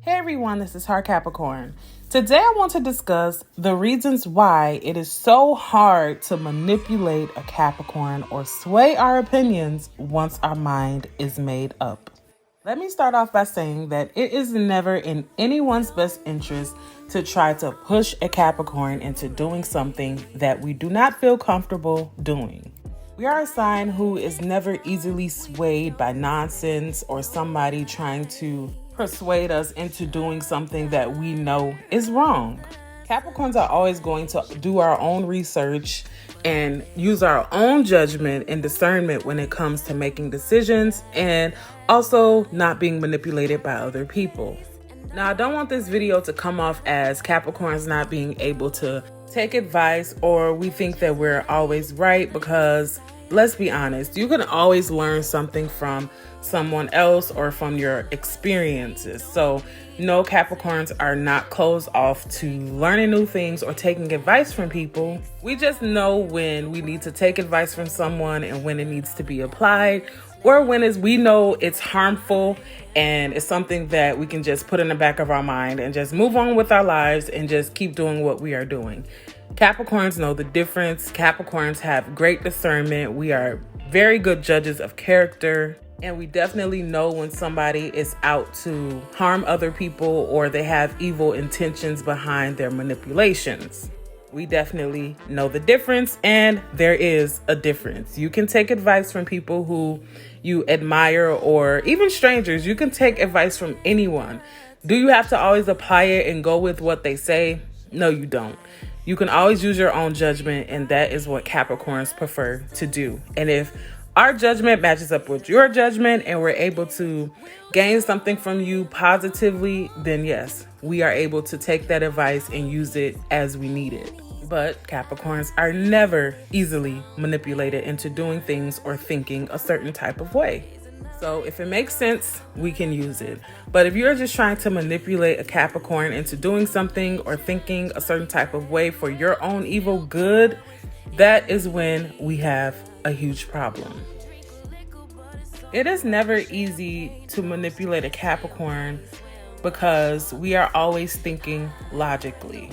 Hey everyone, this is Heart Capricorn. Today I want to discuss the reasons why it is so hard to manipulate a Capricorn or sway our opinions once our mind is made up. Let me start off by saying that it is never in anyone's best interest to try to push a Capricorn into doing something that we do not feel comfortable doing. We are a sign who is never easily swayed by nonsense or somebody trying to persuade us into doing something that we know is wrong. Capricorns are always going to do our own research and use our own judgment and discernment when it comes to making decisions and also not being manipulated by other people. Now, I don't want this video to come off as Capricorns not being able to take advice or we think that we're always right, because let's be honest, you can always learn something from someone else or from your experiences. So no, Capricorns are not closed off to learning new things or taking advice from people. We just know when we need to take advice from someone and when it needs to be applied, or when we know it's harmful and it's something that we can just put in the back of our mind and just move on with our lives and just keep doing what we are doing. Capricorns know the difference. Capricorns have great discernment. We are very good judges of character. And we definitely know when somebody is out to harm other people or they have evil intentions behind their manipulations. We definitely know the difference, and there is a difference. You can take advice from people who you admire or even strangers. You can take advice from anyone. Do you have to always apply it and go with what they say? No, you don't. You can always use your own judgment, and that is what Capricorns prefer to do. And if our judgment matches up with your judgment and we're able to gain something from you positively, then yes, we are able to take that advice and use it as we need it. But Capricorns are never easily manipulated into doing things or thinking a certain type of way. So if it makes sense, we can use it. But if you're just trying to manipulate a Capricorn into doing something or thinking a certain type of way for your own evil good, that is when we have a huge problem. It is never easy to manipulate a Capricorn because we are always thinking logically.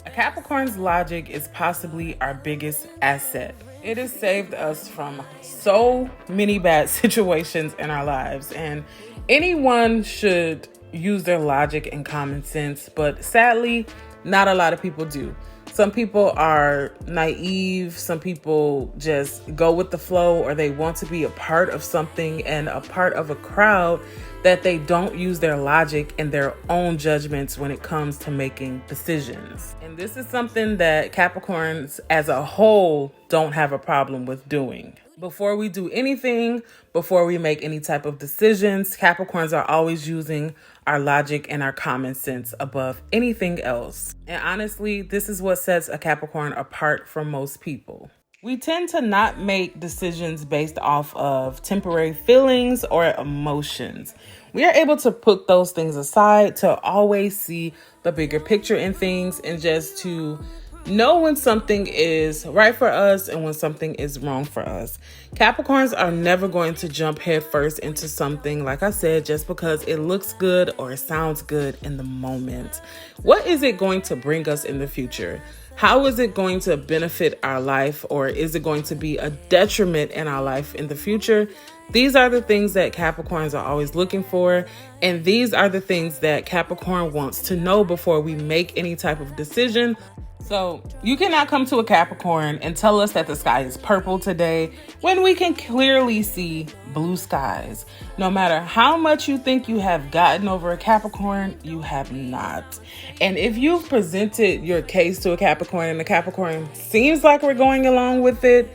A Capricorn's logic is possibly our biggest asset. It has saved us from so many bad situations in our lives, and anyone should use their logic and common sense, but sadly, not a lot of people do. Some people are naive. Some people just go with the flow, or they want to be a part of something and a part of a crowd that they don't use their logic and their own judgments when it comes to making decisions. And this is something that Capricorns as a whole don't have a problem with doing. Before we do anything, before we make any type of decisions, Capricorns are always using our logic and our common sense above anything else. And honestly, this is what sets a Capricorn apart from most people. We tend to not make decisions based off of temporary feelings or emotions. We are able to put those things aside to always see the bigger picture in things and just to know when something is right for us and when something is wrong for us. Capricorns are never going to jump headfirst into something, like I said, just because it looks good or it sounds good in the moment. What is it going to bring us in the future? How is it going to benefit our life, or is it going to be a detriment in our life in the future? These are the things that Capricorns are always looking for, and these are the things that Capricorn wants to know before we make any type of decision. So you cannot come to a Capricorn and tell us that the sky is purple today when we can clearly see blue skies. No matter how much you think you have gotten over a Capricorn, you have not. And if you've presented your case to a Capricorn and the Capricorn seems like we're going along with it,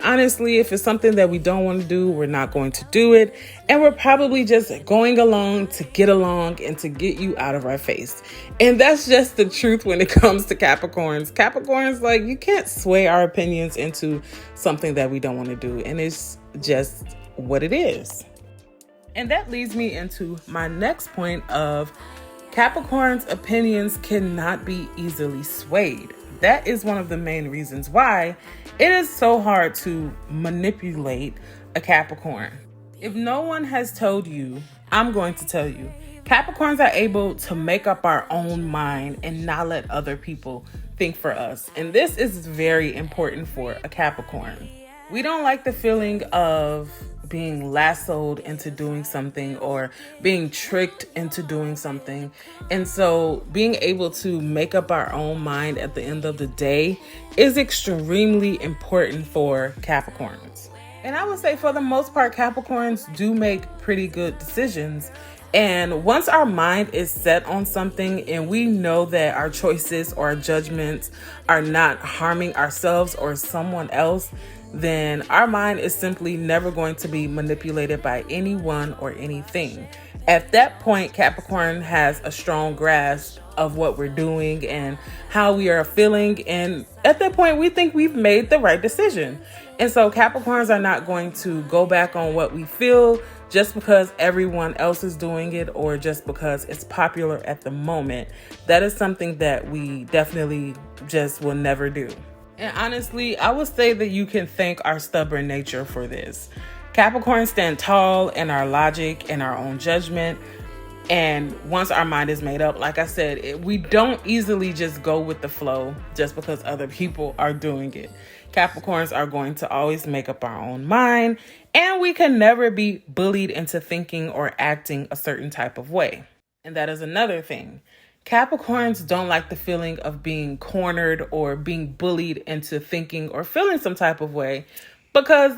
honestly, if it's something that we don't want to do, we're not going to do it. And we're probably just going along to get along and to get you out of our face. And that's just the truth when it comes to Capricorns. Capricorns, like, you can't sway our opinions into something that we don't want to do. And it's just what it is. And that leads me into my next point of Capricorns' opinions cannot be easily swayed. That is one of the main reasons why it is so hard to manipulate a Capricorn. If no one has told you, I'm going to tell you, Capricorns are able to make up our own mind and not let other people think for us. And this is very important for a Capricorn. We don't like the feeling of being lassoed into doing something or being tricked into doing something. And so being able to make up our own mind at the end of the day is extremely important for Capricorns. And I would say for the most part, Capricorns do make pretty good decisions. And once our mind is set on something and we know that our choices or our judgments are not harming ourselves or someone else, then our mind is simply never going to be manipulated by anyone or anything. At that point, Capricorn has a strong grasp of what we're doing and how we are feeling. And at that point, we think we've made the right decision. And so Capricorns are not going to go back on what we feel just because everyone else is doing it or just because it's popular at the moment. That is something that we definitely just will never do. And honestly, I would say that you can thank our stubborn nature for this. Capricorns stand tall in our logic and our own judgment. And once our mind is made up, like I said, we don't easily just go with the flow just because other people are doing it. Capricorns are going to always make up our own mind, and we can never be bullied into thinking or acting a certain type of way. And that is another thing. Capricorns don't like the feeling of being cornered or being bullied into thinking or feeling some type of way, because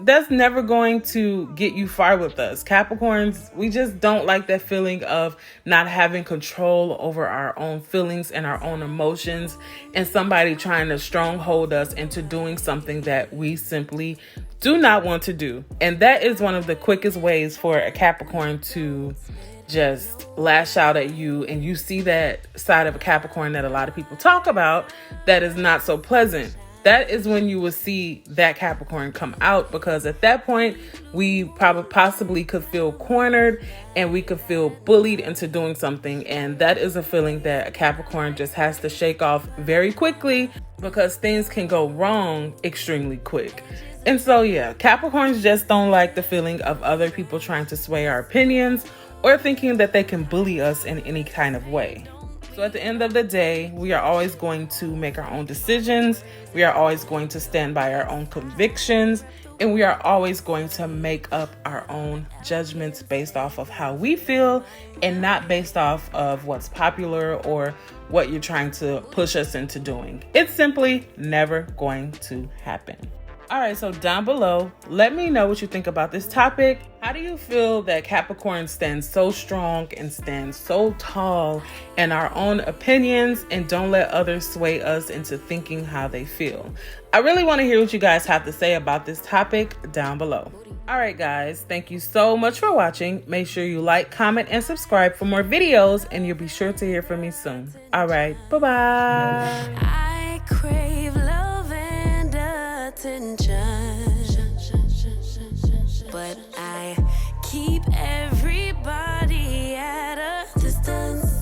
that's never going to get you far with us. Capricorns, we just don't like that feeling of not having control over our own feelings and our own emotions and somebody trying to stronghold us into doing something that we simply do not want to do. And that is one of the quickest ways for a Capricorn to just lash out at you. And you see that side of a Capricorn that a lot of people talk about that is not so pleasant. That is when you will see that Capricorn come out, because at that point, we possibly could feel cornered and we could feel bullied into doing something. And that is a feeling that a Capricorn just has to shake off very quickly, because things can go wrong extremely quick. And so, yeah, Capricorns just don't like the feeling of other people trying to sway our opinions or thinking that they can bully us in any kind of way. So at the end of the day, we are always going to make our own decisions. We are always going to stand by our own convictions. And we are always going to make up our own judgments based off of how we feel and not based off of what's popular or what you're trying to push us into doing. It's simply never going to happen. All right, so down below, let me know what you think about this topic. How do you feel that Capricorn stands so strong and stands so tall in our own opinions and don't let others sway us into thinking how they feel? I really want to hear what you guys have to say about this topic down below. All right, guys, thank you so much for watching. Make sure you like, comment, and subscribe for more videos, and you'll be sure to hear from me soon. All right, bye-bye. I crave love and attention, but I keep everybody at a distance.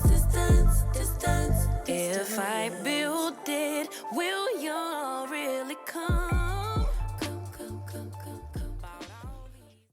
If I build it, will